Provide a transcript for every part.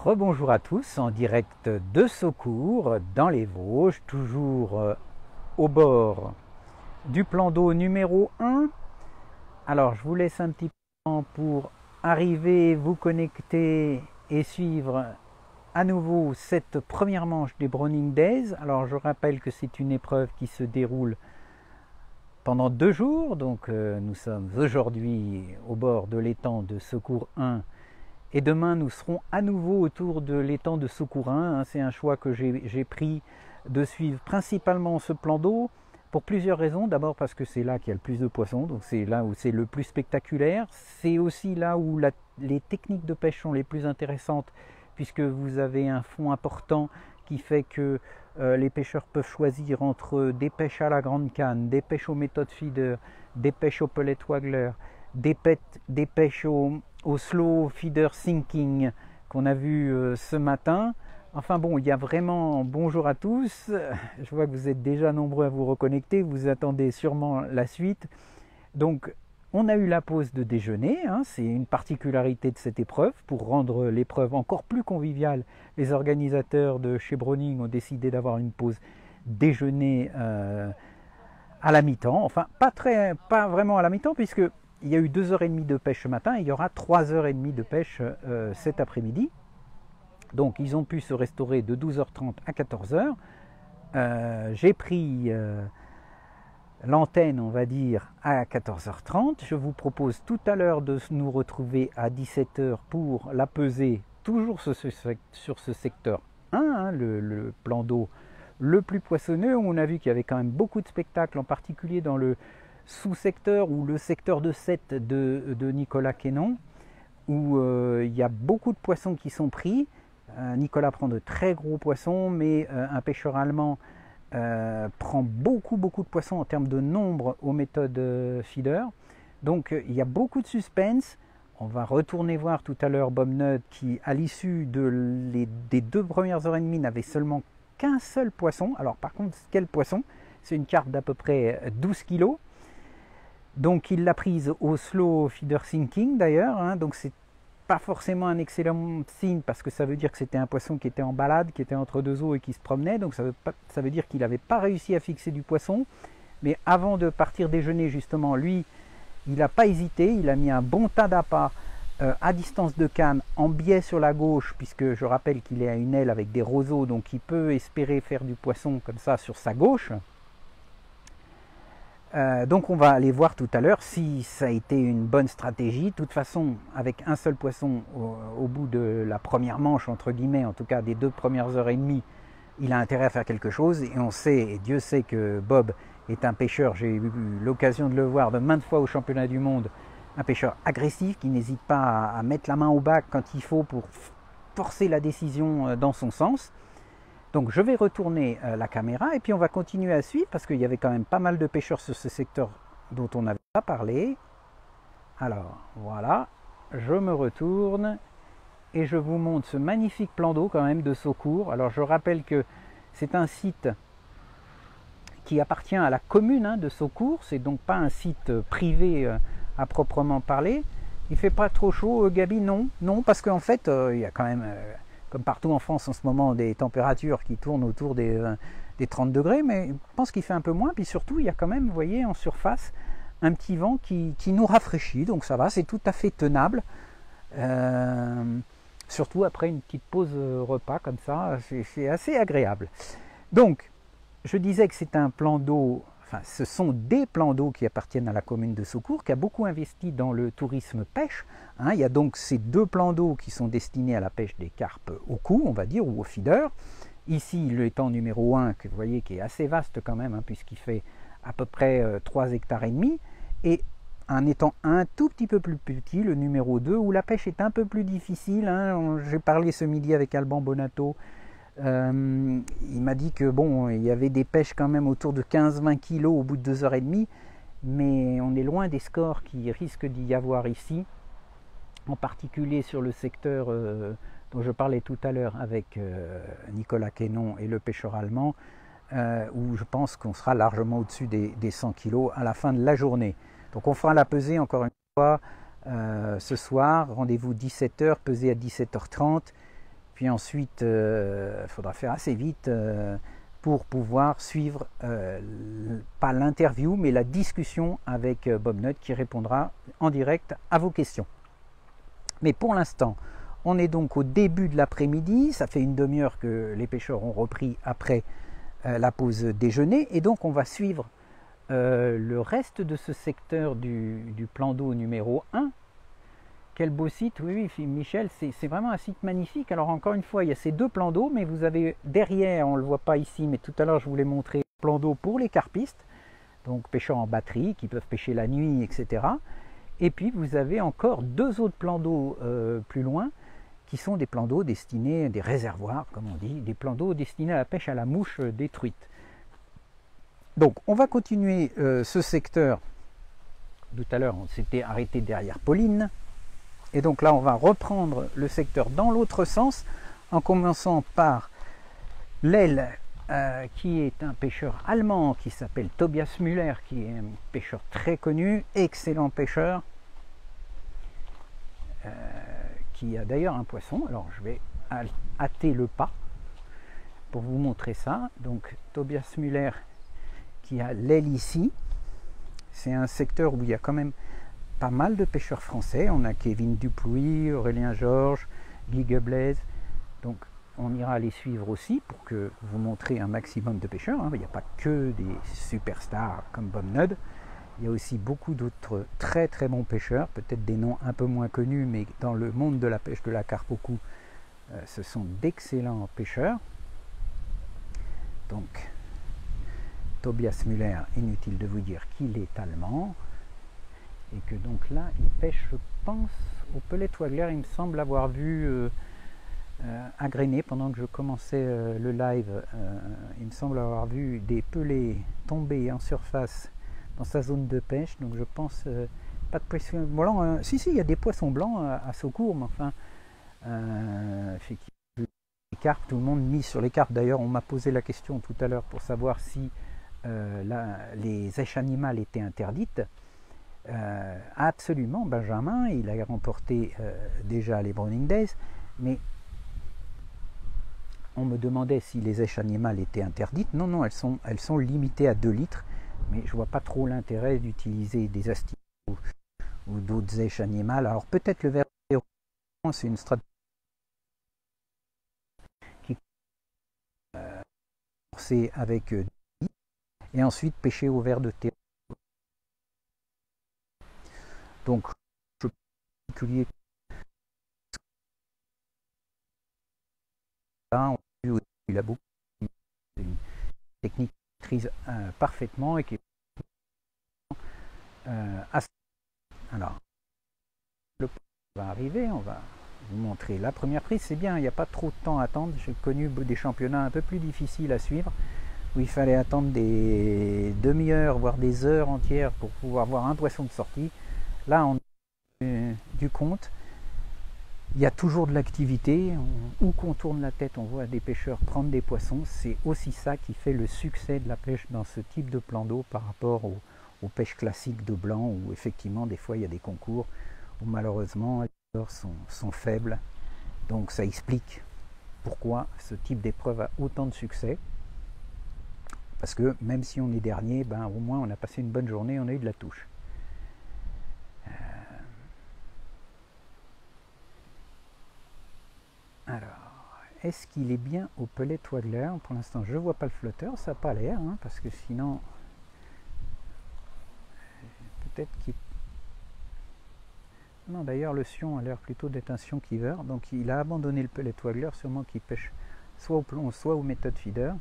Rebonjour à tous en direct de Saucourt dans les Vosges, toujours au bord du plan d'eau numéro 1. Alors je vous laisse un petit peu de temps pour arriver, vous connecter et suivre à nouveau cette première manche des Browning Days. Alors je rappelle que c'est une épreuve qui se déroule pendant 2 jours, donc nous sommes aujourd'hui au bord de l'étang de Saucourt 1. Et demain, nous serons à nouveau autour de l'étang de Saucourt 1. C'est un choix que j'ai pris de suivre principalement ce plan d'eau pour plusieurs raisons. D'abord parce que c'est là qu'il y a le plus de poissons, donc c'est là où c'est le plus spectaculaire. C'est aussi là où les techniques de pêche sont les plus intéressantes, puisque vous avez un fond important qui fait que les pêcheurs peuvent choisir entre des pêches à la grande canne, des pêches aux méthodes feeder, des pêches au pellet waggler, des pêches au slow feeder sinking qu'on a vu ce matin. Enfin bon, il y a vraiment bonjour à tous. Je vois que vous êtes déjà nombreux à vous reconnecter, vous attendez sûrement la suite. Donc on a eu la pause de déjeuner, c'est une particularité de cette épreuve. Pour rendre l'épreuve encore plus conviviale, les organisateurs de chez Browning ont décidé d'avoir une pause déjeuner à la mi-temps. Enfin pas vraiment à la mi-temps, puisque il y a eu 2h30 de pêche ce matin et il y aura 3h30 de pêche cet après-midi. Donc ils ont pu se restaurer de 12h30 à 14h. J'ai pris l'antenne, on va dire, à 14h30. Je vous propose tout à l'heure de nous retrouver à 17h pour la pesée, toujours sur ce secteur 1, le plan d'eau le plus poissonneux. On a vu qu'il y avait quand même beaucoup de spectacles, en particulier dans le sous-secteur ou le secteur de 7 de Nicolas Quénon, où il y a beaucoup de poissons qui sont pris. Nicolas prend de très gros poissons, mais un pêcheur allemand prend beaucoup de poissons en termes de nombre aux méthodes feeder. Donc il y a beaucoup de suspense. On va retourner voir tout à l'heure Bob Nudd qui, à l'issue des 2 premières heures et demie, n'avait seulement qu'un seul poisson. Alors par contre, quel poisson? C'est une carpe d'à peu près 12 kg. Donc il l'a prise au slow feeder sinking d'ailleurs, donc c'est pas forcément un excellent signe, parce que ça veut dire que c'était un poisson qui était en balade, qui était entre 2 eaux et qui se promenait. Donc ça veut dire qu'il n'avait pas réussi à fixer du poisson. Mais avant de partir déjeuner, justement, lui, il n'a pas hésité, il a mis un bon tas d'appâts à distance de canne, en biais sur la gauche, puisque je rappelle qu'il est à une aile avec des roseaux, donc il peut espérer faire du poisson comme ça sur sa gauche. Donc on va aller voir tout à l'heure si ça a été une bonne stratégie. De toute façon, avec un seul poisson au bout de la première manche, entre guillemets, en tout cas des 2 premières heures et demie, il a intérêt à faire quelque chose. Et on sait, et Dieu sait que Bob est un pêcheur, j'ai eu l'occasion de le voir de maintes fois au championnat du monde, un pêcheur agressif qui n'hésite pas à mettre la main au bac quand il faut pour forcer la décision dans son sens. Donc je vais retourner la caméra et puis on va continuer à suivre, parce qu'il y avait quand même pas mal de pêcheurs sur ce secteur dont on n'avait pas parlé. Alors voilà, je me retourne et je vous montre ce magnifique plan d'eau quand même de Saucourt. Alors je rappelle que c'est un site qui appartient à la commune de Saucourt, c'est donc pas un site privé à proprement parler. Il fait pas trop chaud, Gabi? Non, parce qu'en fait il y a quand même... comme partout en France en ce moment, des températures qui tournent autour des 30 degrés, mais je pense qu'il fait un peu moins. Puis surtout, il y a quand même, vous voyez, en surface, un petit vent qui nous rafraîchit. Donc ça va, c'est tout à fait tenable. Surtout après une petite pause repas comme ça, c'est assez agréable. Donc, je disais que c'est un plan d'eau, enfin, ce sont des plans d'eau qui appartiennent à la commune de Saucourt, qui a beaucoup investi dans le tourisme pêche. Il y a donc ces 2 plans d'eau qui sont destinés à la pêche des carpes au cou, on va dire, ou au feeder. Ici, l'étang numéro 1, que vous voyez, qui est assez vaste quand même, puisqu'il fait à peu près 3 hectares et demi. Et un étang un tout petit peu plus petit, le numéro 2, où la pêche est un peu plus difficile. J'ai parlé ce midi avec Alban Bonato. Il m'a dit que bon, il y avait des pêches quand même autour de 15-20 kg au bout de 2h30, mais on est loin des scores qui risquent d'y avoir ici, en particulier sur le secteur dont je parlais tout à l'heure avec Nicolas Quénon et le pêcheur allemand, où je pense qu'on sera largement au-dessus des 100 kg à la fin de la journée. Donc on fera la pesée encore une fois ce soir, rendez-vous 17h, pesée à 17h30. Puis ensuite, il faudra faire assez vite pour pouvoir suivre, pas l'interview, mais la discussion avec Bob Nutt qui répondra en direct à vos questions. Mais pour l'instant, on est donc au début de l'après-midi, ça fait une demi-heure que les pêcheurs ont repris après la pause déjeuner, et donc on va suivre le reste de ce secteur du plan d'eau numéro 1. Quel beau site, oui, Michel, c'est vraiment un site magnifique. Alors encore une fois, il y a ces deux plans d'eau, mais vous avez derrière, on ne le voit pas ici, mais tout à l'heure je vous l'ai montré, plan d'eau pour les carpistes, donc pêcheurs en batterie, qui peuvent pêcher la nuit, etc. Et puis vous avez encore deux autres plans d'eau plus loin, qui sont des plans d'eau destinés, des réservoirs, comme on dit, des plans d'eau destinés à la pêche à la mouche des truites. Donc on va continuer ce secteur. Tout à l'heure on s'était arrêté derrière Pauline, et donc là on va reprendre le secteur dans l'autre sens, en commençant par l'aile qui est un pêcheur allemand qui s'appelle Tobias Müller, qui est un pêcheur très connu, excellent pêcheur, qui a d'ailleurs un poisson. Alors je vais hâter le pas pour vous montrer ça. Donc Tobias Müller qui a l'aile ici. C'est un secteur où il y a quand même pas mal de pêcheurs français. On a Kevin Duplouy, Aurélien Georges, Guy Geblaise. Donc on ira les suivre aussi pour que vous montrez un maximum de pêcheurs. Il n'y a pas que des superstars comme Bob Nutt. Il y a aussi beaucoup d'autres très très bons pêcheurs, peut-être des noms un peu moins connus, mais dans le monde de la pêche de la carpe au cou, ce sont d'excellents pêcheurs. Donc, Tobias Müller, inutile de vous dire qu'il est allemand, et que donc là, il pêche, je pense, au Pellet Waggler. Il me semble avoir vu agréner pendant que je commençais le live, il me semble avoir vu des pelets tomber en surface dans sa zone de pêche, donc je pense pas de poisson blanc. Si, il y a des poissons blancs à Saucourt, mais enfin, effectivement, les carpes, tout le monde mise sur les carpes. D'ailleurs, on m'a posé la question tout à l'heure pour savoir si les éches animales étaient interdites. Absolument, Benjamin, il a remporté déjà les Browning Days, mais on me demandait si les éches animales étaient interdites. Non, non, elles sont limitées à 2 litres. Mais je vois pas trop l'intérêt d'utiliser des asticots ou d'autres éches animales. Alors peut-être le ver de terreau, c'est une stratégie qui forcer avec et ensuite pêcher au ver de terreau. Donc je particulier là, il a beaucoup une technique maîtrise parfaitement et qui est assez. Alors, le va arriver, on va vous montrer la première prise. C'est bien, il n'y a pas trop de temps à attendre. J'ai connu des championnats un peu plus difficiles à suivre où il fallait attendre des demi-heures, voire des heures entières pour pouvoir voir un poisson de sortie. Là, on a du compte. Il y a toujours de l'activité. Où qu'on tourne la tête, on voit des pêcheurs prendre des poissons. C'est aussi ça qui fait le succès de la pêche dans ce type de plan d'eau par rapport aux pêches classiques de blanc, où effectivement des fois il y a des concours où malheureusement les pêcheurs sont faibles. Donc ça explique pourquoi ce type d'épreuve a autant de succès. Parce que même si on est dernier, au moins on a passé une bonne journée, on a eu de la touche. Alors, est-ce qu'il est bien au Pellet Waggler? Pour l'instant, je ne vois pas le flotteur, ça n'a pas l'air, parce que sinon, peut-être qu'il... Non, d'ailleurs, le sion a l'air plutôt d'être un sion Kiver, donc il a abandonné le Pellet Waggler, sûrement qu'il pêche soit au plomb, soit aux méthodes feeder.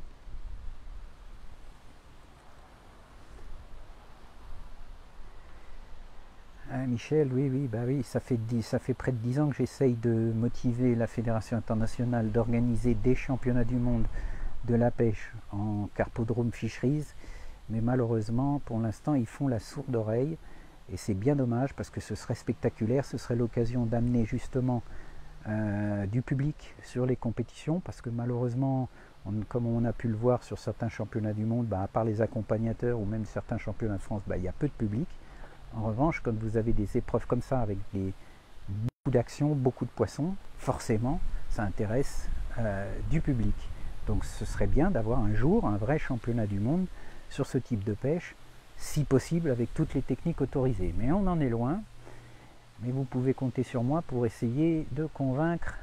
Michel, oui, ça fait près de 10 ans que j'essaye de motiver la Fédération internationale d'organiser des championnats du monde de la pêche en Carpodrome Fisheries, mais malheureusement, pour l'instant, ils font la sourde oreille, et c'est bien dommage parce que ce serait spectaculaire, ce serait l'occasion d'amener justement du public sur les compétitions, parce que malheureusement, comme on a pu le voir sur certains championnats du monde, à part les accompagnateurs ou même certains championnats de France, il y a peu de public. En revanche, quand vous avez des épreuves comme ça avec beaucoup d'actions, beaucoup de poissons, forcément, ça intéresse du public. Donc ce serait bien d'avoir un jour un vrai championnat du monde sur ce type de pêche, si possible avec toutes les techniques autorisées. Mais on en est loin, mais vous pouvez compter sur moi pour essayer de convaincre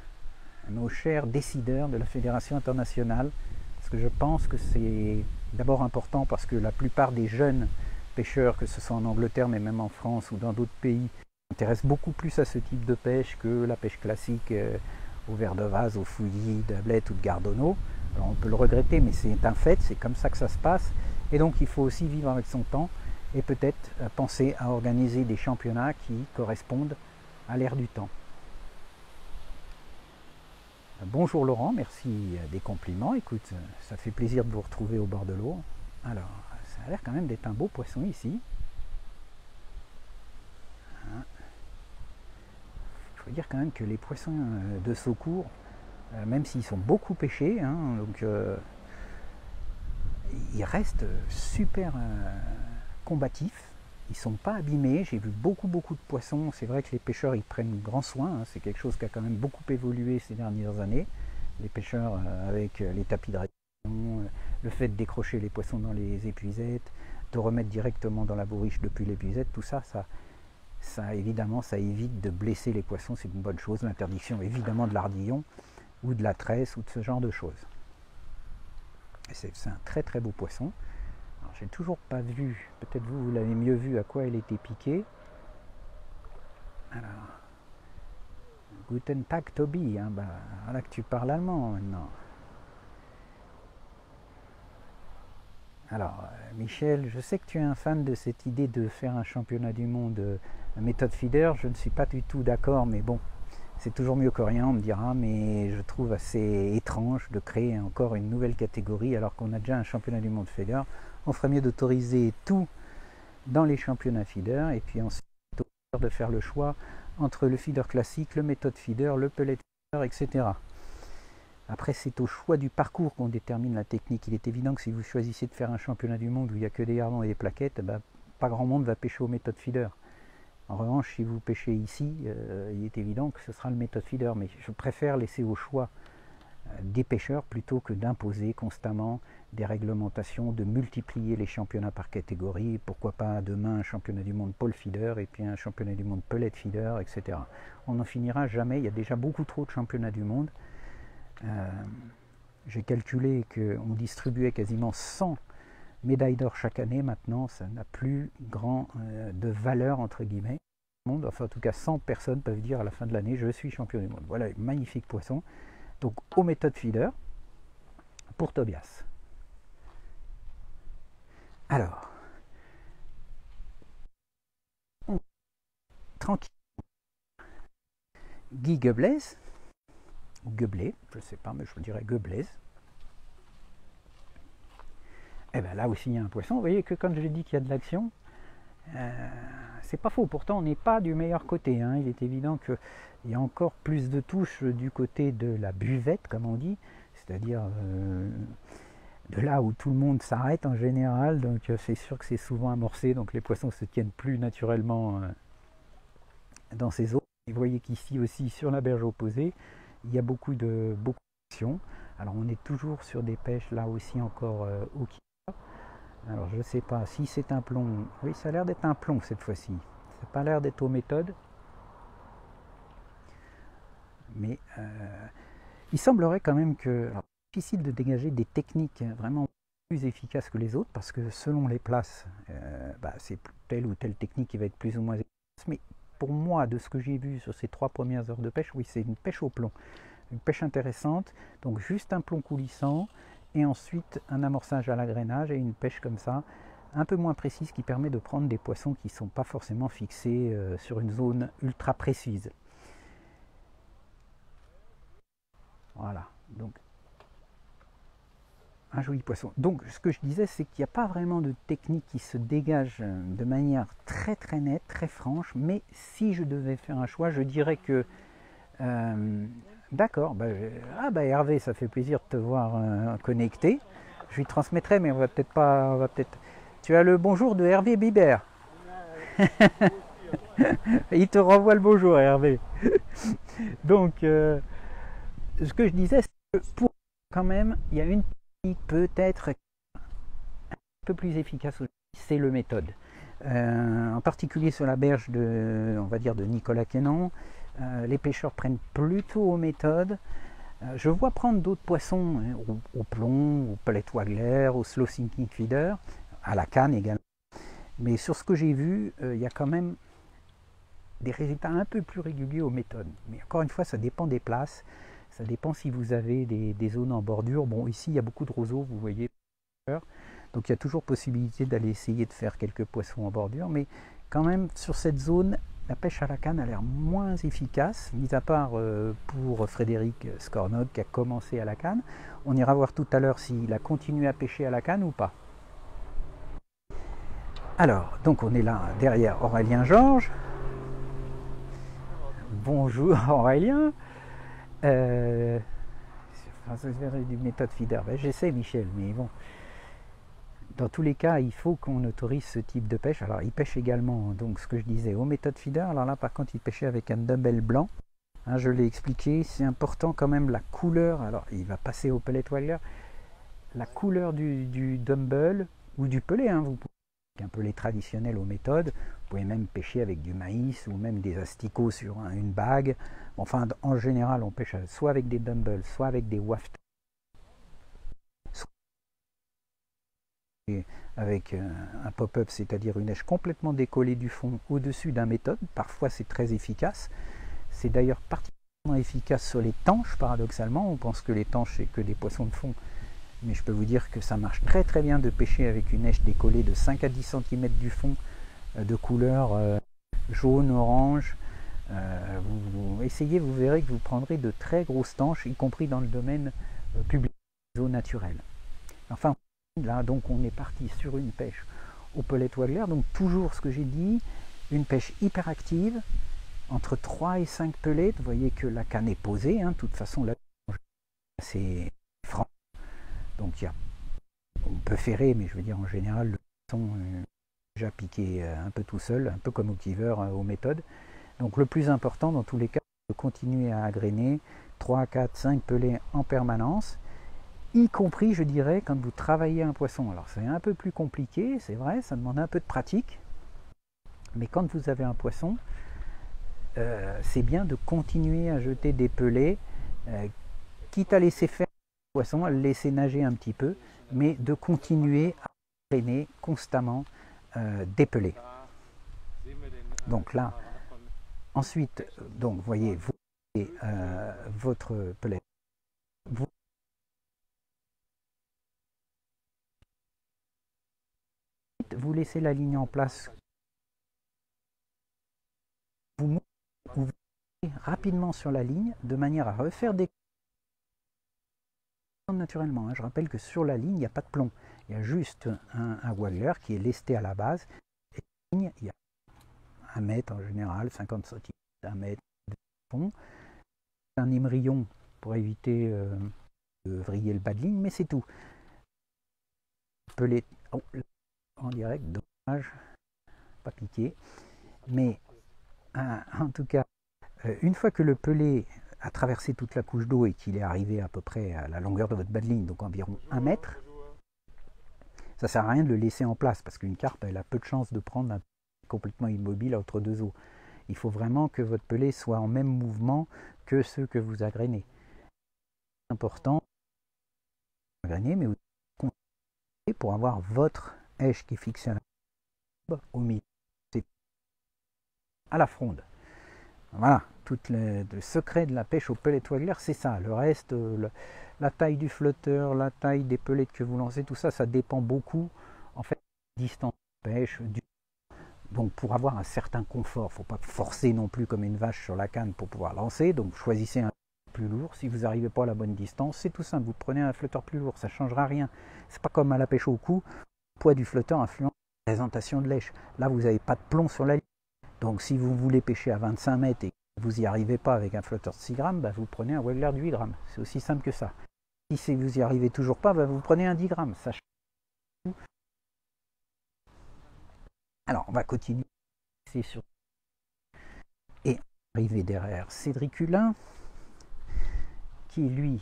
nos chers décideurs de la Fédération internationale, parce que je pense que c'est d'abord important parce que la plupart des jeunes pêcheurs, que ce soit en Angleterre mais même en France ou dans d'autres pays, s'intéressent beaucoup plus à ce type de pêche que la pêche classique au ver de vase, au fouillis, d'ablette ou de gardonneau. Alors on peut le regretter, mais c'est un fait, c'est comme ça que ça se passe. Et donc il faut aussi vivre avec son temps et peut-être penser à organiser des championnats qui correspondent à l'ère du temps. Bonjour Laurent, merci des compliments. Écoute, ça fait plaisir de vous retrouver au bord de l'eau. Alors, ça a l'air quand même d'être un beau poisson ici. Il faut dire quand même que les poissons de secours, même s'ils sont beaucoup pêchés, donc ils restent super combatifs. Ils ne sont pas abîmés. J'ai vu beaucoup de poissons. C'est vrai que les pêcheurs ils prennent grand soin. C'est quelque chose qui a quand même beaucoup évolué ces dernières années. Les pêcheurs avec les tapis de rétention, le fait de décrocher les poissons dans les épuisettes, de remettre directement dans la bourriche depuis l'épuisette, tout ça, évidemment, ça évite de blesser les poissons. C'est une bonne chose. L'interdiction évidemment de l'ardillon ou de la tresse ou de ce genre de choses. C'est un très beau poisson. J'ai toujours pas vu, peut-être vous l'avez mieux vu à quoi elle était piquée. Alors, Guten Tag Tobi, voilà que tu parles allemand maintenant. Alors, Michel, je sais que tu es un fan de cette idée de faire un championnat du monde méthode feeder. Je ne suis pas du tout d'accord, mais bon, c'est toujours mieux que rien, on me dira, mais je trouve assez étrange de créer encore une nouvelle catégorie alors qu'on a déjà un championnat du monde feeder. On ferait mieux d'autoriser tout dans les championnats feeder et puis ensuite de faire le choix entre le feeder classique, le méthode feeder, le pellet feeder, etc. Après, c'est au choix du parcours qu'on détermine la technique. Il est évident que si vous choisissez de faire un championnat du monde où il n'y a que des gardons et des plaquettes, pas grand monde va pêcher au méthode feeder. En revanche, si vous pêchez ici, il est évident que ce sera le méthode feeder, mais je préfère laisser au choix des pêcheurs plutôt que d'imposer constamment des réglementations, de multiplier les championnats par catégorie. Pourquoi pas demain un championnat du monde pole feeder et puis un championnat du monde pellet feeder, etc. On n'en finira jamais, il y a déjà beaucoup trop de championnats du monde. J'ai calculé qu'on distribuait quasiment 100 médailles d'or chaque année. Maintenant, ça n'a plus grand de valeur, entre guillemets. Enfin, en tout cas, 100 personnes peuvent dire à la fin de l'année, je suis champion du monde. Voilà, magnifique poisson. Donc, aux méthodes feeder, pour Tobias. Alors, tranquille. Guy Geblaise, ou Geblet, je ne sais pas, mais je vous dirais Geblaise. Et bien là aussi il y a un poisson. Vous voyez que quand je dis qu'il y a de l'action, c'est pas faux. Pourtant on n'est pas du meilleur côté. Il est évident qu'il y a encore plus de touches du côté de la buvette, comme on dit, c'est-à-dire de là où tout le monde s'arrête en général. Donc c'est sûr que c'est souvent amorcé, donc les poissons se tiennent plus naturellement dans ces eaux. Et vous voyez qu'ici aussi sur la berge opposée, il y a beaucoup d'action. Alors on est toujours sur des pêches là aussi encore au qui. Alors je ne sais pas si c'est un plomb. Oui, ça a l'air d'être un plomb cette fois-ci. Ça n'a pas l'air d'être aux méthodes. Mais il semblerait quand même que c'est difficile de dégager des techniques vraiment plus efficaces que les autres parce que selon les places, c'est telle ou telle technique qui va être plus ou moins efficace. Mais pour moi, de ce que j'ai vu sur ces 3 premières heures de pêche, oui, c'est une pêche au plomb. Une pêche intéressante, donc juste un plomb coulissant et ensuite un amorçage à l'agrainage et une pêche comme ça, un peu moins précise qui permet de prendre des poissons qui ne sont pas forcément fixés sur une zone ultra précise. Voilà, donc un joli poisson. Donc ce que je disais, c'est qu'il n'y a pas vraiment de technique qui se dégage de manière très nette, très franche, mais si je devais faire un choix, je dirais que d'accord, Hervé, ça fait plaisir de te voir connecté. Je lui transmettrai, mais on va peut-être pas. Tu as le bonjour de Hervé Bibert. Il te renvoie le bonjour, Hervé. Donc, ce que je disais, c'est que pour quand même, il y a une technique peut-être un peu plus efficace aussi, c'est le méthode. En particulier sur la berge de, on va dire, de Nicolas Quénan, les pêcheurs prennent plutôt aux méthodes. Je vois prendre d'autres poissons au plomb, au palette waggler, au slow sinking feeder, à la canne également. Mais sur ce que j'ai vu, il y a quand même des résultats un peu plus réguliers aux méthodes. Mais encore une fois, ça dépend des places. Ça dépend si vous avez des zones en bordure. Bon, ici, il y a beaucoup de roseaux, vous voyez. Donc, il y a toujours possibilité d'aller essayer de faire quelques poissons en bordure. Mais quand même, sur cette zone, la pêche à la canne a l'air moins efficace, mis à part pour Frédéric Scornod qui a commencé à la canne. On ira voir tout à l'heure s'il a continué à pêcher à la canne ou pas. Alors, donc on est là derrière Aurélien Georges. Bonjour Aurélien. Du méthode feeder. Ben, j'essaie Michel, mais bon. Dans tous les cas, il faut qu'on autorise ce type de pêche. Alors, il pêche également, donc ce que je disais, aux méthodes feeder. Alors là, par contre, il pêchait avec un dumbbell blanc. Hein, je l'ai expliqué, c'est important quand même la couleur. Alors, il va passer au pellet waggler. La couleur du dumbbell ou du pellet, hein, vous pouvez avec un pellet traditionnel aux méthodes. Vous pouvez même pêcher avec du maïs ou même des asticots sur une bague. Enfin, en général, on pêche soit avec des dumbbells, soit avec des wafts. Avec un pop-up, c'est-à-dire une neige complètement décollée du fond au-dessus d'un méthode. Parfois, c'est très efficace. C'est d'ailleurs particulièrement efficace sur les tanches, paradoxalement. On pense que les tanches, c'est que des poissons de fond. Mais je peux vous dire que ça marche très très bien de pêcher avec une neige décollée de 5 à 10 cm du fond, de couleur jaune, orange. Vous essayez, vous verrez que vous prendrez de très grosses tanches, y compris dans le domaine public, eaux naturelles. Enfin, là, donc, on est parti sur une pêche au pellet waggler. Donc, toujours ce que j'ai dit, une pêche hyper active, entre 3 et 5 pellets. Vous voyez que la canne est posée. Hein, de toute façon, là, c'est franc. Donc, on peut ferrer, mais je veux dire, en général, le poisson est déjà piqué un peu tout seul, un peu comme au kiver aux méthodes. Donc, le plus important, dans tous les cas, c'est de continuer à agréner 3, 4, 5 pellets en permanence. Y compris, je dirais, quand vous travaillez un poisson. Alors c'est un peu plus compliqué, c'est vrai, ça demande un peu de pratique. Mais quand vous avez un poisson, c'est bien de continuer à jeter des pellets, quitte à laisser faire le poisson, à le laisser nager un petit peu, mais de continuer à traîner constamment des pellets. Donc là, ensuite, donc vous voyez, vous avez votre pellet. Vous laissez la ligne en place, vous montez rapidement sur la ligne de manière à refaire des naturellement. Hein. Je rappelle que sur la ligne, il n'y a pas de plomb. Il y a juste un waggler qui est lesté à la base. Et la ligne, il y a 1 mètre en général, 50 cm, 1 mètre de fond. Un émerillon pour éviter de vriller le bas de ligne, mais c'est tout. Pellet en direct, dommage, pas piqué. Mais en tout cas, une fois que le pellet a traversé toute la couche d'eau et qu'il est arrivé à peu près à la longueur de votre bas de ligne, donc environ 1 mètre, ça ne sert à rien de le laisser en place parce qu'une carpe, elle a peu de chances de prendre complètement immobile entre deux eaux. Il faut vraiment que votre pellet soit en même mouvement que ceux que vous agrénez. C'est important d'agréner, mais aussi pour avoir votre èche qui est fixée à la au milieu, c'est à la fronde. Voilà, tout le secret de la pêche au pellet waggler, c'est ça. Le reste, la taille du flotteur, la taille des pellets que vous lancez, tout ça, ça dépend beaucoup en fait de la distance de pêche. Donc pour avoir un certain confort, il ne faut pas forcer non plus comme une vache sur la canne pour pouvoir lancer. Donc choisissez un plus lourd. Si vous n'arrivez pas à la bonne distance, c'est tout simple. Vous prenez un flotteur plus lourd, ça ne changera rien. C'est pas comme à la pêche au cou. Le poids du flotteur influence la présentation de l'èche. Là, vous n'avez pas de plomb sur la ligne. Donc si vous voulez pêcher à 25 mètres et que vous n'y arrivez pas avec un flotteur de 6 grammes, bah, vous prenez un waggler de 8 grammes. C'est aussi simple que ça. Si vous n'y arrivez toujours pas, bah, vous prenez un 10 grammes. Ça change. Alors, on va continuer. Et arriver derrière Cédric Hulin, qui lui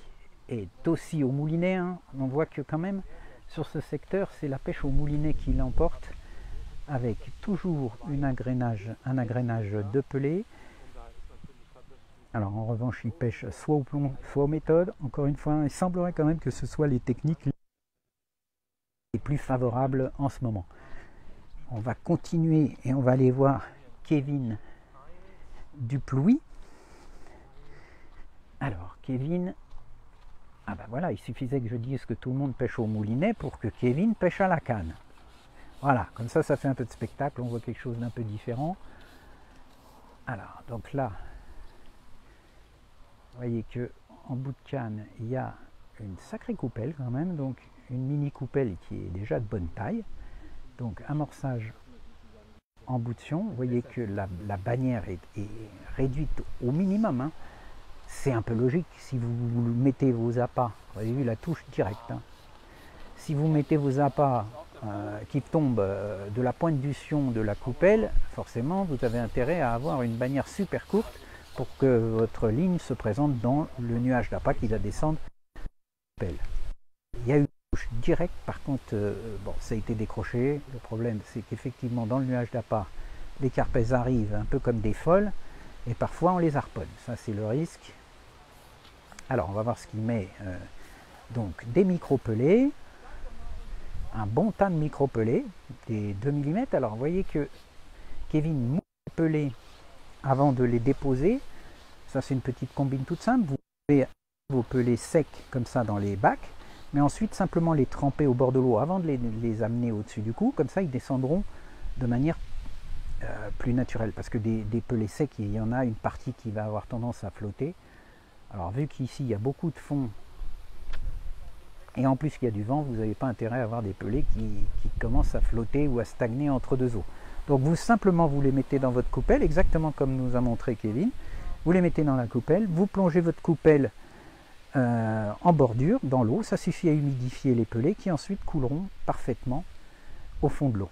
est aussi au moulinet. Hein. On voit que quand même sur ce secteur, c'est la pêche au moulinet qui l'emporte, avec toujours un agrénage de pelé. Alors en revanche, il pêche soit au plomb, soit aux méthodes. Encore une fois, il semblerait quand même que ce soit les techniques les plus favorables en ce moment. On va continuer et on va aller voir Kevin Duplouy. Alors Kevin, ah ben voilà, il suffisait que je dise que tout le monde pêche au moulinet pour que Kevin pêche à la canne. Voilà, comme ça fait un peu de spectacle, on voit quelque chose d'un peu différent. Alors, donc là, vous voyez que en bout de canne, il y a une sacrée coupelle quand même, donc une mini coupelle qui est déjà de bonne taille. Donc amorçage en bout de fion, vous voyez que la bannière est réduite au minimum. Hein. C'est un peu logique, si vous mettez vos appâts, vous avez vu la touche directe, hein. Si vous mettez vos appâts qui tombent de la pointe du fion de la coupelle, forcément vous avez intérêt à avoir une bannière super courte pour que votre ligne se présente dans le nuage d'appât qui va descendre de la coupelle. Il y a eu une touche directe, par contre, bon, ça a été décroché. Le problème, c'est qu'effectivement, dans le nuage d'appât, les carpes arrivent un peu comme des folles, et parfois on les harponne. Ça, c'est le risque. Alors, on va voir ce qu'il met. Donc, des micro-pelés, un bon tas de micro-pelés, des 2 mm. Alors, vous voyez que Kevin mouille les pelés avant de les déposer. Ça, c'est une petite combine toute simple. Vous mettez vos pelés secs comme ça dans les bacs, mais ensuite simplement les tremper au bord de l'eau avant de les amener au-dessus du cou. Comme ça, ils descendront de manière plus naturelle. Parce que des pelés secs, il y en a une partie qui va avoir tendance à flotter. Alors, vu qu'ici, il y a beaucoup de fond, et en plus qu'il y a du vent, vous n'avez pas intérêt à avoir des pelés qui commencent à flotter ou à stagner entre deux eaux. Donc vous simplement vous les mettez dans votre coupelle, exactement comme nous a montré Kevin. Vous les mettez dans la coupelle, vous plongez votre coupelle en bordure dans l'eau. Ça suffit à humidifier les pelés qui ensuite couleront parfaitement au fond de l'eau.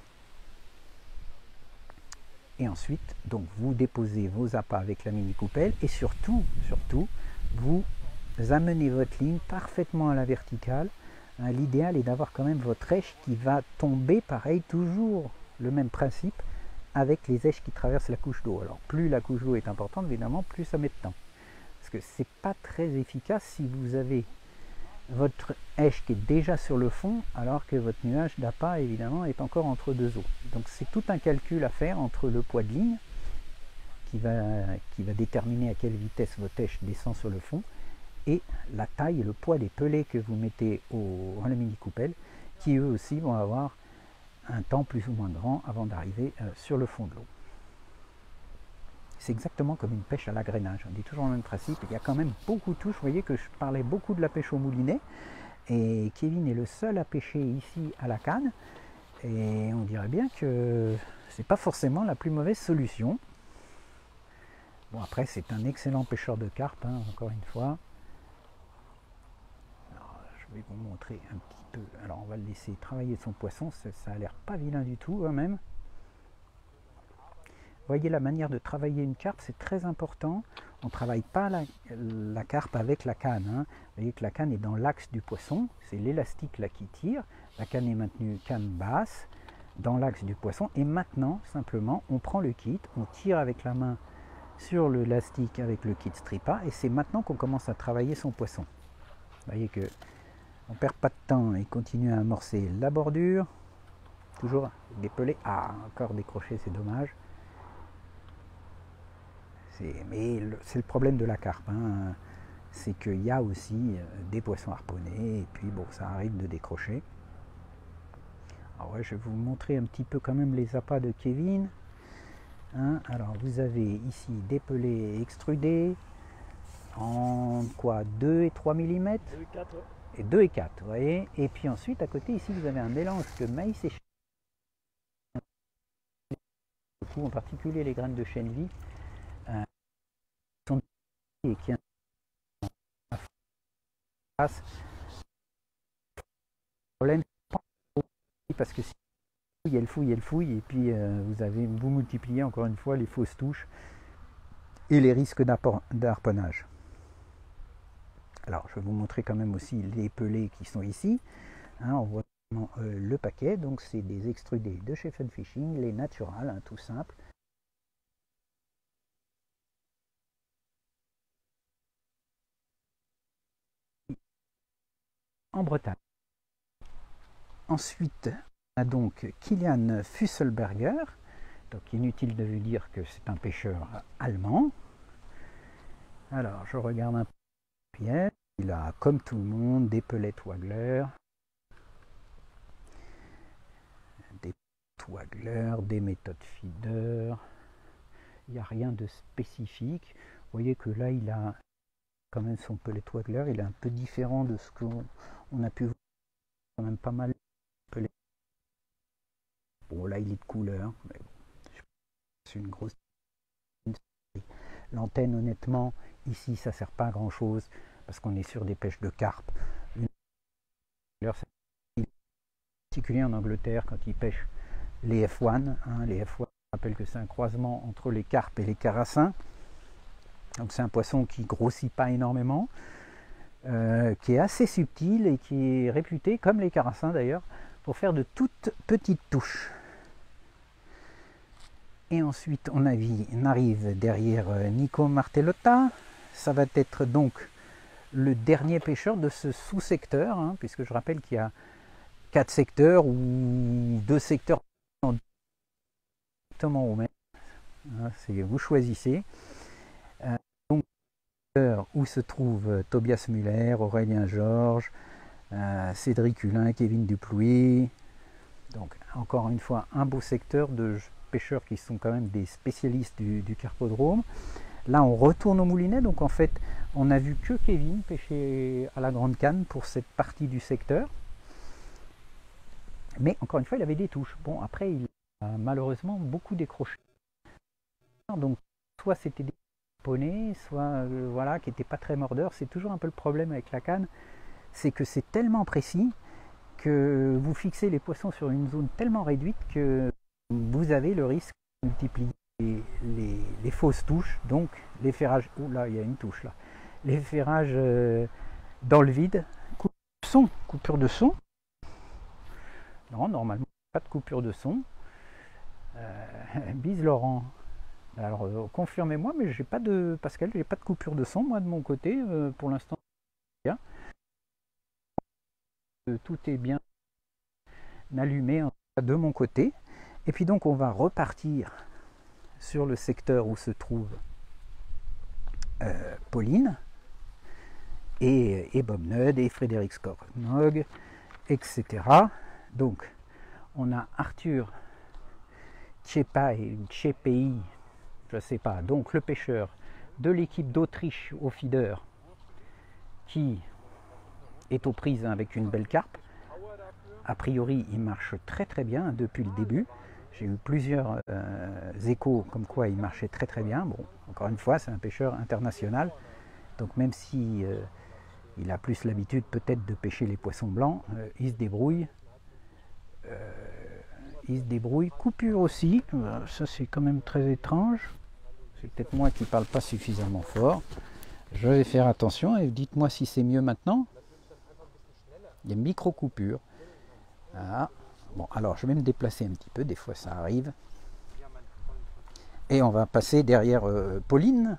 Et ensuite, donc vous déposez vos appâts avec la mini coupelle et surtout, vous amenez votre ligne parfaitement à la verticale. L'idéal est d'avoir quand même votre èche qui va tomber, pareil, toujours le même principe avec les èches qui traversent la couche d'eau. Alors plus la couche d'eau est importante, évidemment, plus ça met de temps. Parce que c'est pas très efficace si vous avez votre èche qui est déjà sur le fond, alors que votre nuage d'appât, évidemment, est encore entre deux eaux. Donc c'est tout un calcul à faire entre le poids de ligne, qui va déterminer à quelle vitesse votre èche descend sur le fond, et la taille et le poids des pelés que vous mettez à la mini coupelle, qui eux aussi vont avoir un temps plus ou moins grand avant d'arriver sur le fond de l'eau. C'est exactement comme une pêche à l'agrainage. On dit toujours le même principe. Il y a quand même beaucoup de touches. Vous voyez que je parlais beaucoup de la pêche au moulinet. Et Kevin est le seul à pêcher ici à la canne. Et on dirait bien que c'est pas forcément la plus mauvaise solution. Bon, après, c'est un excellent pêcheur de carpe, hein, encore une fois. Alors, je vais vous montrer un petit peu. Alors, on va le laisser travailler son poisson. Ça a l'air pas vilain du tout, quand même. Vous voyez la manière de travailler une carpe, c'est très important. On ne travaille pas la carpe avec la canne. Hein. Vous voyez que la canne est dans l'axe du poisson. C'est l'élastique là qui tire. La canne est maintenue canne basse dans l'axe du poisson. Et maintenant, simplement, on prend le kit, on tire avec la main sur l'élastique avec le kit Stripa. Et c'est maintenant qu'on commence à travailler son poisson. Vous voyez que on ne perd pas de temps et continue à amorcer la bordure. Toujours des pelés. Ah, encore décroché, c'est dommage. Mais c'est le problème de la carpe, hein. C'est qu'il y a aussi des poissons harponnés et puis bon, ça arrive de décrocher. Alors ouais, je vais vous montrer un petit peu quand même les appâts de Kevin. Hein. Alors vous avez ici des pelés extrudés en quoi, 2 et 3 mm 2 et 4. Et 2 et 4, vous voyez. Et puis ensuite à côté ici vous avez un mélange de maïs et chènevis, en particulier les graines de chènevis. Et qui face problème parce que si elle fouille et puis vous multipliez encore une fois les fausses touches et les risques d'harponnage. Alors je vais vous montrer quand même aussi les pelets qui sont ici. Hein, on voit le paquet, donc c'est des extrudés de chez Fun Fishing, les naturales, hein, tout simple. En Bretagne. Ensuite, on a donc Kilian Fusselberger. Donc inutile de vous dire que c'est un pêcheur allemand. Alors je regarde un peu bien. Il a, comme tout le monde, des pelettes Wagler, des méthodes feeder. Il n'y a rien de spécifique. Vous voyez que là, il a quand même son pellet Wagler. Il est un peu différent de ce qu'on a pu voir. Quand même pas mal de pellets. Bon, là, il est de couleur. Mais bon, c'est une grosse. L'antenne, honnêtement, ici, ça ne sert pas à grand chose parce qu'on est sur des pêches de carpe. C'est particulier en Angleterre quand ils pêchent les F1. Hein, les F1, je rappelle que c'est un croisement entre les carpes et les carassins. Donc c'est un poisson qui grossit pas énormément, qui est assez subtil et qui est réputé, comme les carassins d'ailleurs, pour faire de toutes petites touches. Et ensuite on arrive derrière Nico Martellotta. Ça va être donc le dernier pêcheur de ce sous-secteur, hein, puisque je rappelle qu'il y a 4 secteurs ou 2 secteurs exactement au même. Hein, vous choisissez. Donc où se trouvent Tobias Muller, Aurélien Georges, Cédric Hulin, Kevin Duplouy. Donc encore une fois un beau secteur de pêcheurs qui sont quand même des spécialistes du carpodrome. Là on retourne au moulinet, donc en fait on n'a vu que Kevin pêcher à la grande canne pour cette partie du secteur. Mais encore une fois il avait des touches. Bon après il a malheureusement beaucoup décroché. Donc soit c'était des poney, soit voilà, qui n'était pas très mordeur. C'est toujours un peu le problème avec la canne, c'est que c'est tellement précis que vous fixez les poissons sur une zone tellement réduite que vous avez le risque de multiplier les fausses touches, donc les ferrages. Oh là, il y a une touche là. Les ferrages dans le vide. Coupure de son. Non, normalement, pas de coupure de son. Bise Laurent. Alors confirmez-moi, mais j'ai pas de Pascal, j'ai pas de coupure de son moi de mon côté pour l'instant. Bien. Tout est bien allumé de mon côté. Et puis donc on va repartir sur le secteur où se trouve Pauline et Bob Nudd et Frédéric Skornog, etc. Donc on a Arthur Tchepei, je sais pas, donc le pêcheur de l'équipe d'Autriche au feeder qui est aux prises avec une belle carpe. A priori il marche très très bien depuis le début. J'ai eu plusieurs échos comme quoi il marchait très très bien. Bon, encore une fois c'est un pêcheur international, donc même si il a plus l'habitude peut-être de pêcher les poissons blancs, il se débrouille. Coupure aussi, ça c'est quand même très étrange. C'est peut-être moi qui parle pas suffisamment fort. Je vais faire attention et dites-moi si c'est mieux maintenant. Il y a une micro-coupure. Ah. Bon, alors je vais me déplacer un petit peu, des fois ça arrive. Et on va passer derrière Pauline.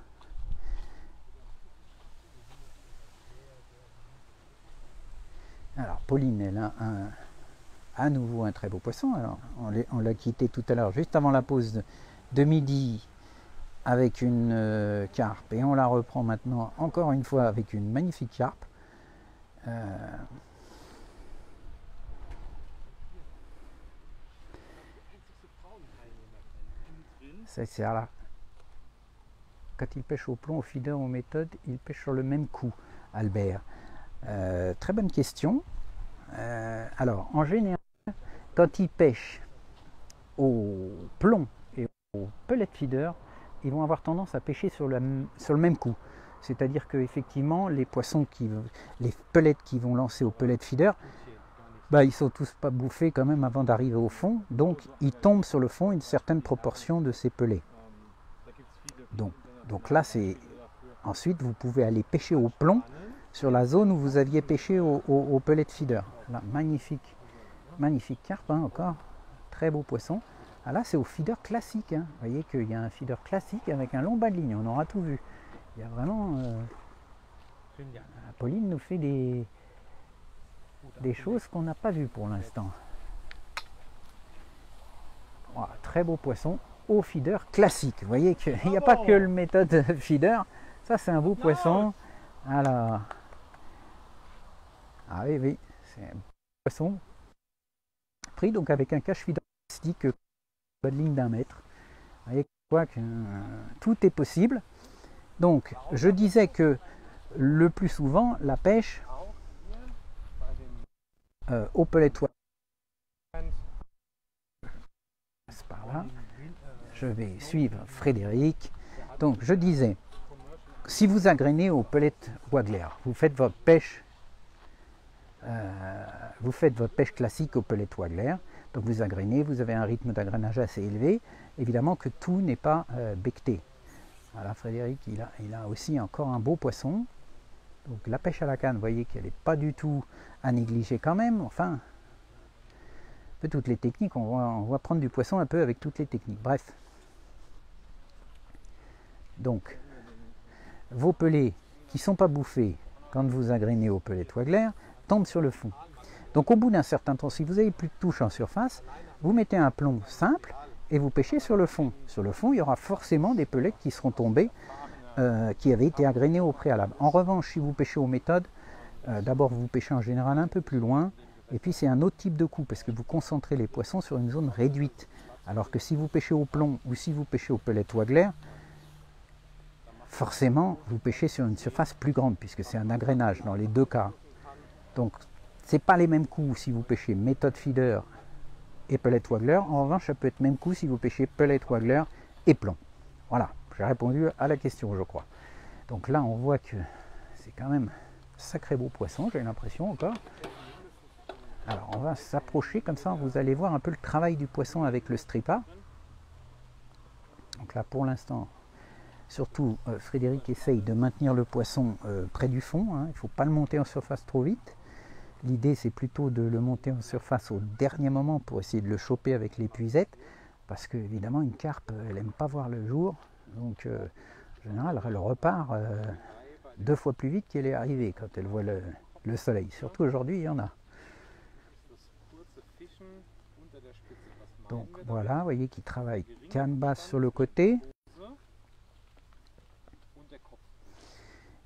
Alors Pauline, elle a à nouveau un très beau poisson. Alors on l'a quitté tout à l'heure, juste avant la pause de midi, avec une carpe, et on la reprend maintenant encore une fois avec une magnifique carpe. C'est là. Quand il pêche au plomb, au feeder, aux méthodes, il pêche sur le même coup, Albert. Très bonne question. Alors, en général, quand ils pêchent au plomb et au pellet feeder, ils vont avoir tendance à pêcher sur le même coup. C'est-à-dire qu'effectivement, les poissons, les pellets qui vont lancer au pellet feeder, bah, ils sont tous pas bouffés quand même avant d'arriver au fond. Donc, ils tombent sur le fond une certaine proportion de ces pellets. Donc là, c'est ensuite, vous pouvez aller pêcher au plomb sur la zone où vous aviez pêché au pellet feeder. Là, magnifique, magnifique carpe, hein, encore, très beau poisson. Ah, là, c'est au feeder classique, hein. Vous voyez qu'il y a un feeder classique avec un long bas de ligne, on aura tout vu. Il y a vraiment... Pauline nous fait des choses qu'on n'a pas vues pour l'instant. Voilà, très beau poisson au feeder classique. Vous voyez qu'il n'y a pas que le méthode feeder. Ça, c'est un beau poisson. Alors, ah oui, oui, c'est un poisson pris donc avec un cache feeder plastique bas de ligne d'1 mètre. Vous voyez quoi que tout est possible. Donc, je disais que le plus souvent, la pêche au pellet par là. Je vais suivre Frédéric. Donc, je disais, si vous agrénez au pellet waggler, vous faites votre pêche classique au pellet waggler. Donc, vous agrénez, vous avez un rythme d'agrainage assez élevé. Évidemment que tout n'est pas becté. Voilà, Frédéric, il a aussi encore un beau poisson. Donc, la pêche à la canne, vous voyez qu'elle n'est pas du tout à négliger quand même. Enfin, un peu toutes les techniques, on va prendre du poisson un peu avec toutes les techniques. Bref. Donc, vos pellets qui ne sont pas bouffés quand vous agrénez au pellet waggler tombent sur le fond. Donc, au bout d'un certain temps, si vous n'avez plus de touche en surface, vous mettez un plomb simple et vous pêchez sur le fond. Sur le fond, il y aura forcément des pellets qui seront tombés qui avaient été agrénés au préalable. En revanche, si vous pêchez aux méthodes, d'abord vous pêchez en général un peu plus loin, et puis c'est un autre type de coup, parce que vous concentrez les poissons sur une zone réduite. Alors que si vous pêchez au plomb ou si vous pêchez au pellet waggler, forcément vous pêchez sur une surface plus grande, puisque c'est un agrénage dans les deux cas. Donc c'est pas les mêmes coups si vous pêchez méthode feeder et pellet waggler. En revanche, ça peut être même coup si vous pêchez pellet waggler et plomb. Voilà. J'ai répondu à la question, je crois. Donc là, on voit que c'est quand même un sacré beau poisson, j'ai l'impression encore. Alors, on va s'approcher, comme ça, vous allez voir un peu le travail du poisson avec le stripper. Donc là, pour l'instant, surtout, Frédéric essaye de maintenir le poisson près du fond. Hein. Il ne faut pas le monter en surface trop vite. L'idée, c'est plutôt de le monter en surface au dernier moment pour essayer de le choper avec l'épuisette. Parce que, évidemment, une carpe, elle n'aime pas voir le jour. Donc, en général, elle repart 2 fois plus vite qu'elle est arrivée quand elle voit le soleil. Surtout aujourd'hui, il y en a. Donc voilà, vous voyez qu'il travaille canne basse sur le côté.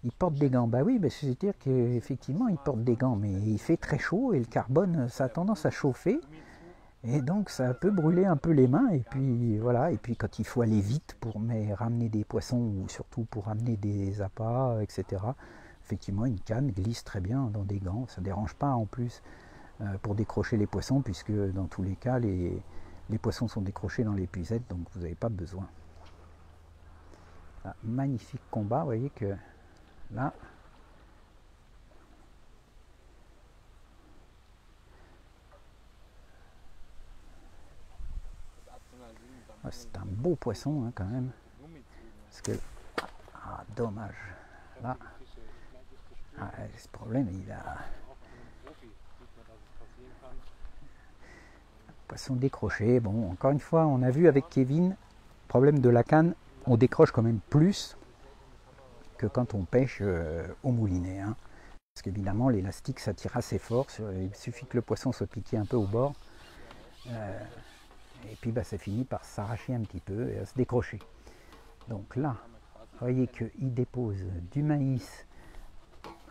Il porte des gants. Bah oui, bah c'est-à-dire qu'effectivement, il porte des gants, mais il fait très chaud et le carbone, ça a tendance à chauffer. Et donc ça peut brûler un peu les mains, et puis voilà, et puis quand il faut aller vite pour ramener des poissons, ou surtout pour ramener des appâts, etc., effectivement une canne glisse très bien dans des gants, ça ne dérange pas en plus pour décrocher les poissons, puisque dans tous les cas les poissons sont décrochés dans l'épuisette, donc vous n'avez pas besoin. Ah, magnifique combat, vous voyez que là, c'est un beau poisson hein, quand même. Parce que, ah, dommage. Là, ce problème, il a poisson décroché. Bon, encore une fois, on a vu avec Kevin, problème de la canne, on décroche quand même plus que quand on pêche au moulinet. Hein. Parce qu'évidemment, l'élastique, ça tire assez fort. Il suffit que le poisson soit piqué un peu au bord. Et puis bah, ça finit par s'arracher un petit peu et à se décrocher. Donc là, vous voyez qu'il dépose du maïs.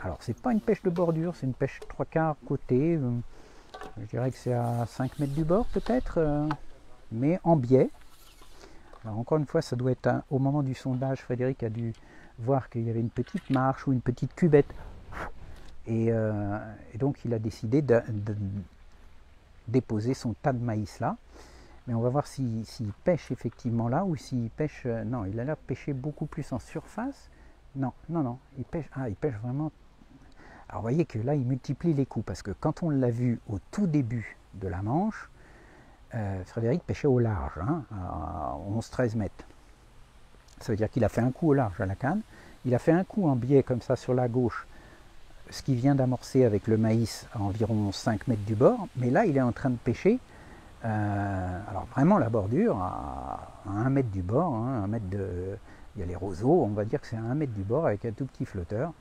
Alors c'est pas une pêche de bordure, c'est une pêche 3/4 côté. Je dirais que c'est à 5 mètres du bord peut-être, mais en biais. Alors encore une fois, ça doit être au moment du sondage, Frédéric a dû voir qu'il y avait une petite marche ou une petite cuvette. Et donc il a décidé de déposer son tas de maïs là. Mais on va voir s'il pêche effectivement là ou s'il pêche... non, il a l'air de pêcher beaucoup plus en surface. Non, non, non, il pêche vraiment... Alors vous voyez que là, il multiplie les coups, parce que quand on l'a vu au tout début de la Manche, Frédéric pêchait au large, hein, à 11-13 mètres. Ça veut dire qu'il a fait un coup au large à la canne, il a fait un coup en biais comme ça sur la gauche ce qu'il vient d'amorcer avec le maïs à environ 5 mètres du bord, mais là il est en train de pêcher, alors vraiment la bordure à 1 mètre du bord, hein, 1 mètre de, il y a les roseaux, on va dire que c'est à 1 mètre du bord avec un tout petit flotteur.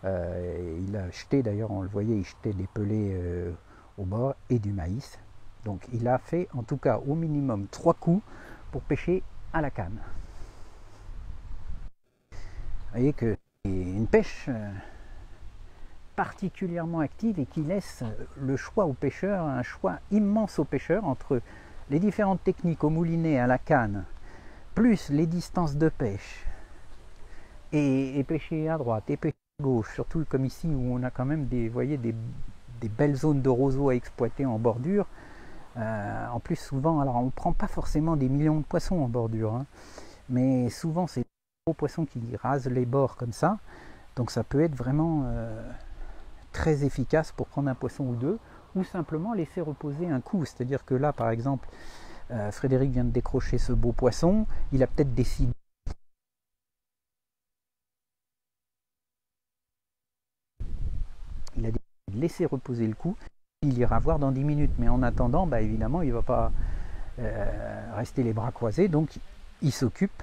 Il a jeté, d'ailleurs on le voyait, il jetait des pelets au bord et du maïs. Donc il a fait en tout cas au minimum 3 coups pour pêcher à la canne. Vous voyez que c'est une pêche particulièrement active et qui laisse le choix aux pêcheurs, un choix immense aux pêcheurs entre les différentes techniques au moulinet, à la canne, plus les distances de pêche, et pêcher à droite et pêcher à gauche, surtout comme ici où on a quand même des, voyez, des belles zones de roseaux à exploiter en bordure. En plus souvent, alors on ne prend pas forcément des millions de poissons en bordure, hein, mais souvent c'est des gros poissons qui rasent les bords comme ça, donc ça peut être vraiment très efficace pour prendre un poisson ou deux, ou simplement laisser reposer un coup. C'est-à-dire que là par exemple, Frédéric vient de décrocher ce beau poisson, il a peut-être décidé de laisser reposer le coup, il ira voir dans 10 minutes, mais en attendant, bah, évidemment il ne va pas rester les bras croisés, donc il s'occupe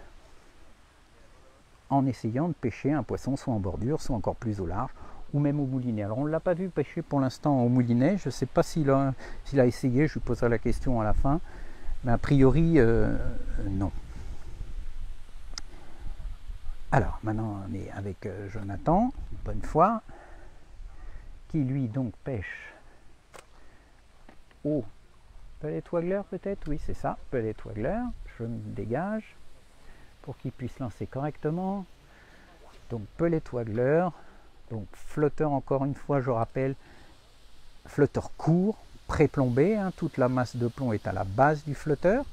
en essayant de pêcher un poisson soit en bordure, soit encore plus au large, ou même au moulinet. Alors on ne l'a pas vu pêcher pour l'instant au moulinet, je ne sais pas s'il a essayé, je lui poserai la question à la fin, mais a priori non. Alors maintenant on est avec Jonathan, bonne foi, qui lui donc pêche au pelet waggler peut-être, oui c'est ça, pelet waggler, je me dégage pour qu'il puisse lancer correctement. Donc pelet waggler, donc flotteur encore une fois je rappelle, flotteur court, pré-plombé, hein, toute la masse de plomb est à la base du flotteur.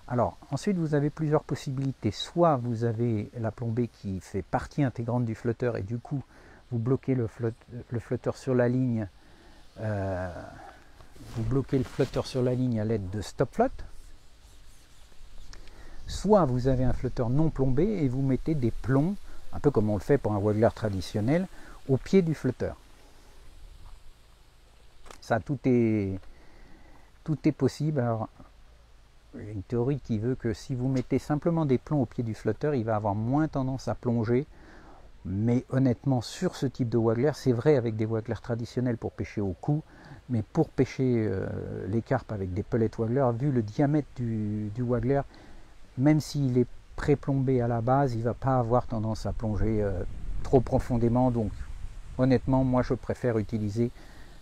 Alors ensuite vous avez plusieurs possibilités, soit vous avez la plombée qui fait partie intégrante du flotteur et du coup vous bloquez le flotteur sur la ligne, vous bloquez le flotteur sur la ligne à l'aide de stop flotte. Soit vous avez un flotteur non plombé et vous mettez des plombs, un peu comme on le fait pour un waggler traditionnel, au pied du flotteur. Ça, tout est possible. Alors, il y a une théorie qui veut que si vous mettez simplement des plombs au pied du flotteur, il va avoir moins tendance à plonger. Mais honnêtement, sur ce type de waggler, c'est vrai avec des wagglers traditionnels pour pêcher au cou, mais pour pêcher les carpes avec des pellet waggler, vu le diamètre du waggler, même s'il est pré-plombé à la base, il ne va pas avoir tendance à plonger trop profondément. Donc honnêtement, moi je préfère utiliser,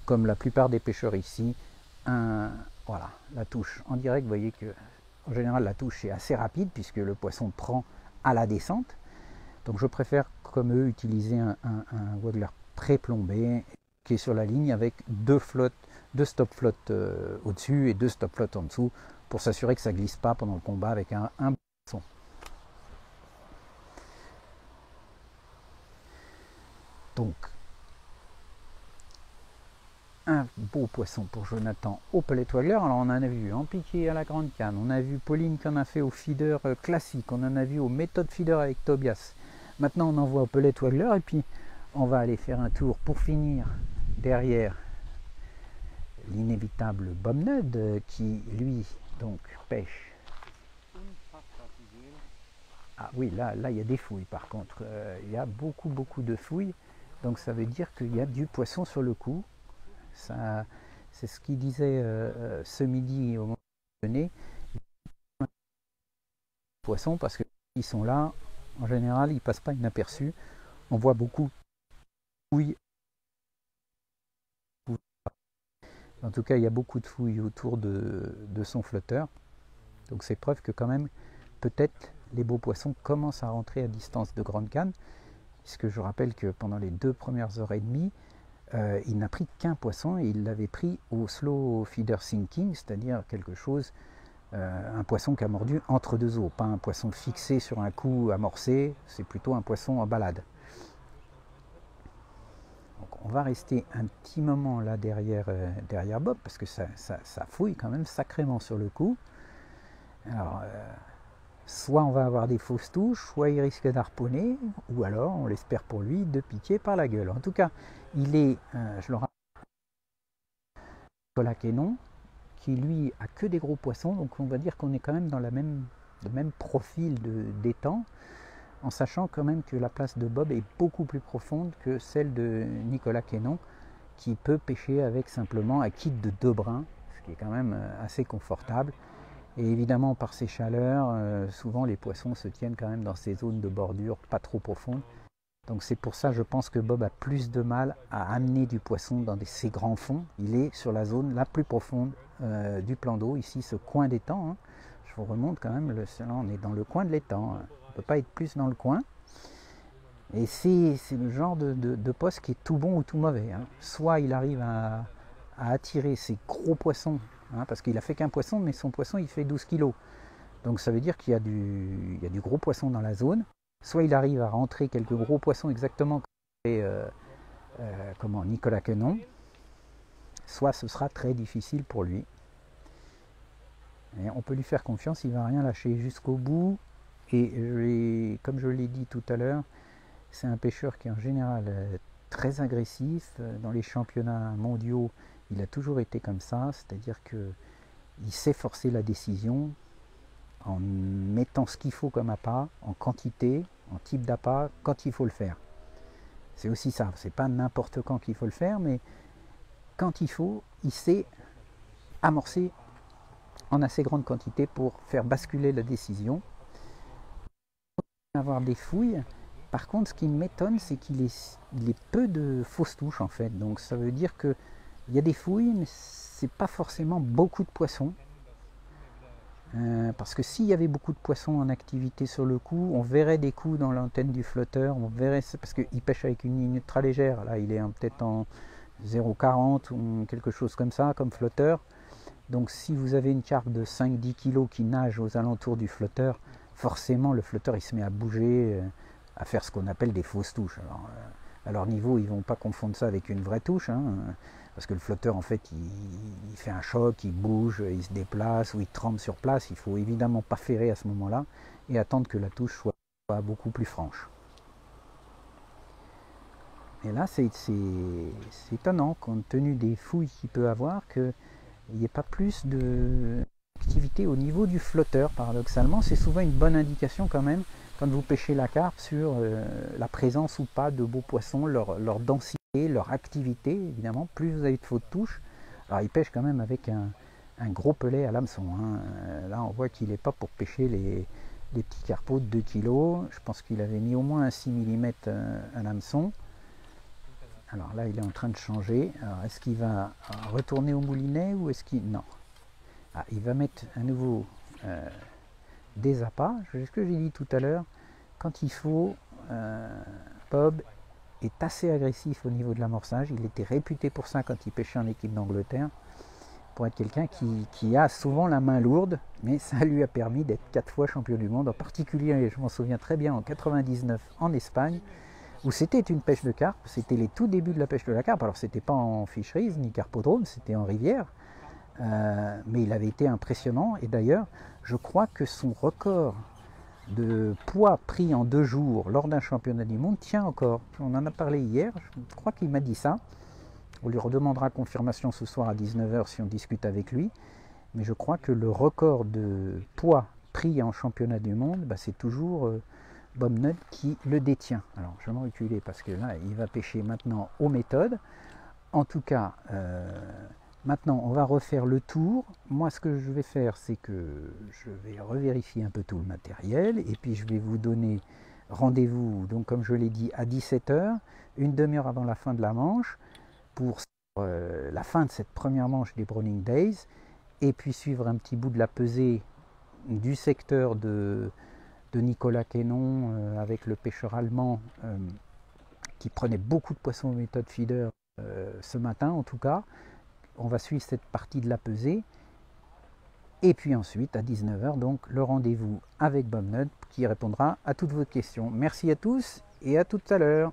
comme la plupart des pêcheurs ici, voilà, la touche en direct. Vous voyez que en général la touche est assez rapide puisque le poisson prend à la descente. Donc je préfère, comme eux, utiliser un waggler pré-plombé qui est sur la ligne avec deux stop flottes au-dessus et 2 stop flottes en dessous pour s'assurer que ça ne glisse pas pendant le combat avec un poisson. Donc, un beau poisson pour Jonathan au pellet waggler. Alors on en a vu en piqué à la grande canne, on a vu Pauline qui en a fait au feeder classique, on en a vu aux méthodes feeder avec Tobias. Maintenant on envoie au pellet waggler et puis on va aller faire un tour pour finir derrière l'inévitable Bomnud qui lui donc pêche. Ah oui, là il y a des fouilles par contre, il y a beaucoup de fouilles, donc ça veut dire qu'il y a du poisson sur le coup. C'est ce qu'il disait ce midi au moment donné. Poissons parce qu'ils sont là, en général ils passent pas inaperçus. On voit beaucoup de fouilles. En tout cas il y a beaucoup de fouilles autour de son flotteur. Donc c'est preuve que quand même peut-être les beaux poissons commencent à rentrer à distance de grande canne. Puisque je rappelle que pendant les 2 premières heures et demie, il n'a pris qu'un poisson et il l'avait pris au slow feeder sinking, c'est-à-dire quelque chose, un poisson qui a mordu entre 2 eaux, pas un poisson fixé sur un coup amorcé, c'est plutôt un poisson en balade. Donc on va rester un petit moment là derrière Bob parce que ça fouille quand même sacrément sur le coup. Alors soit on va avoir des fausses touches, soit il risque d'harponner, ou alors, on l'espère pour lui, de piquer par la gueule. En tout cas, il est, je le rappelle, Nicolas Quenon, qui lui a que des gros poissons, donc on va dire qu'on est quand même dans le même profil d'étang, en sachant quand même que la place de Bob est beaucoup plus profonde que celle de Nicolas Quenon, qui peut pêcher avec simplement un kit de 2 brins, ce qui est quand même assez confortable. Et évidemment, par ces chaleurs, souvent les poissons se tiennent quand même dans ces zones de bordure pas trop profondes. Donc c'est pour ça, je pense que Bob a plus de mal à amener du poisson dans ces grands fonds. Il est sur la zone la plus profonde du plan d'eau, ici ce coin d'étang. Hein. Je vous remonte quand même, là on est dans le coin de l'étang. Hein. On ne peut pas être plus dans le coin. Et c'est le genre de poste qui est tout bon ou tout mauvais. Hein. Soit il arrive à attirer ces gros poissons, hein, parce qu'il a fait qu'un poisson, mais son poisson il fait 12 kilos. Donc ça veut dire qu'il y a du gros poisson dans la zone. Soit il arrive à rentrer quelques gros poissons exactement comme Nicolas Quenon, soit ce sera très difficile pour lui. Et on peut lui faire confiance, il ne va rien lâcher jusqu'au bout. Et comme je l'ai dit tout à l'heure, c'est un pêcheur qui est en général très agressif. Dans les championnats mondiaux, il a toujours été comme ça, c'est-à-dire qu'il sait forcer la décision en mettant ce qu'il faut comme appât, en quantité, en type d'appât, quand il faut le faire. C'est aussi ça, c'est pas n'importe quand qu'il faut le faire, mais quand il faut, il sait amorcer en assez grande quantité pour faire basculer la décision. Avoir des fouilles. Par contre, ce qui m'étonne, c'est qu'il est peu de fausses touches en fait. Donc ça veut dire qu'il y a des fouilles, mais c'est pas forcément beaucoup de poissons. Parce que s'il y avait beaucoup de poissons en activité sur le coup, on verrait des coups dans l'antenne du flotteur, on verrait, parce qu'il pêche avec une ligne ultra légère, là il est peut-être en 0,40 ou quelque chose comme ça, comme flotteur. Donc si vous avez une carpe de 5-10 kg qui nage aux alentours du flotteur, forcément le flotteur il se met à bouger, à faire ce qu'on appelle des fausses touches. Alors, à leur niveau, ils ne vont pas confondre ça avec une vraie touche, hein, parce que le flotteur, en fait, il fait un choc, il bouge, il se déplace ou il tremble sur place. Il ne faut évidemment pas ferrer à ce moment-là et attendre que la touche soit beaucoup plus franche. Et là, c'est étonnant, compte tenu des fouilles qu'il peut avoir, qu'il n'y ait pas plus d'activité au niveau du flotteur. Paradoxalement, c'est souvent une bonne indication quand même quand vous pêchez la carpe sur la présence ou pas de beaux poissons, leur densité, leur activité, évidemment. Plus vous avez de fausses touches, alors il pêche quand même avec un gros pelet à l'hameçon. Hein. Là, on voit qu'il n'est pas pour pêcher les petits carpeaux de 2 kg. Je pense qu'il avait mis au moins un 6 mm à l'hameçon. Alors là, il est en train de changer. Alors, est-ce qu'il va retourner au moulinet ou est-ce qu'il... Non. Ah, il va mettre à nouveau des appâts. C'est ce que j'ai dit tout à l'heure. Quand il faut, Bob est assez agressif au niveau de l'amorçage. Il était réputé pour ça quand il pêchait en équipe d'Angleterre, pour être quelqu'un qui a souvent la main lourde, mais ça lui a permis d'être 4 fois champion du monde, en particulier, je m'en souviens très bien, en 99 en Espagne, où c'était une pêche de carpe. C'était les tout débuts de la pêche de la carpe. Alors c'était pas en fisheries ni carpodrome, c'était en rivière. Mais il avait été impressionnant, et d'ailleurs je crois que son record de poids pris en 2 jours lors d'un championnat du monde tient encore. On en a parlé hier, je crois qu'il m'a dit ça. On lui redemandera confirmation ce soir à 19 h si on discute avec lui, mais je crois que le record de poids pris en championnat du monde, bah, c'est toujours Bob Nutt qui le détient. Alors je vais m'en reculer parce que là il va pêcher maintenant aux méthodes. En tout cas, maintenant, on va refaire le tour. Moi, ce que je vais faire, c'est que je vais revérifier un peu tout le matériel et puis je vais vous donner rendez-vous, donc comme je l'ai dit, à 17 h, une demi-heure avant la fin de la manche, pour la fin de cette première manche des Browning Days, et puis suivre un petit bout de la pesée du secteur de Nicolas Quenon avec le pêcheur allemand qui prenait beaucoup de poissons aux méthodes feeder ce matin en tout cas. On va suivre cette partie de la pesée. Et puis ensuite, à 19 h, donc, le rendez-vous avec Bob Nutt qui répondra à toutes vos questions. Merci à tous et à tout à l'heure.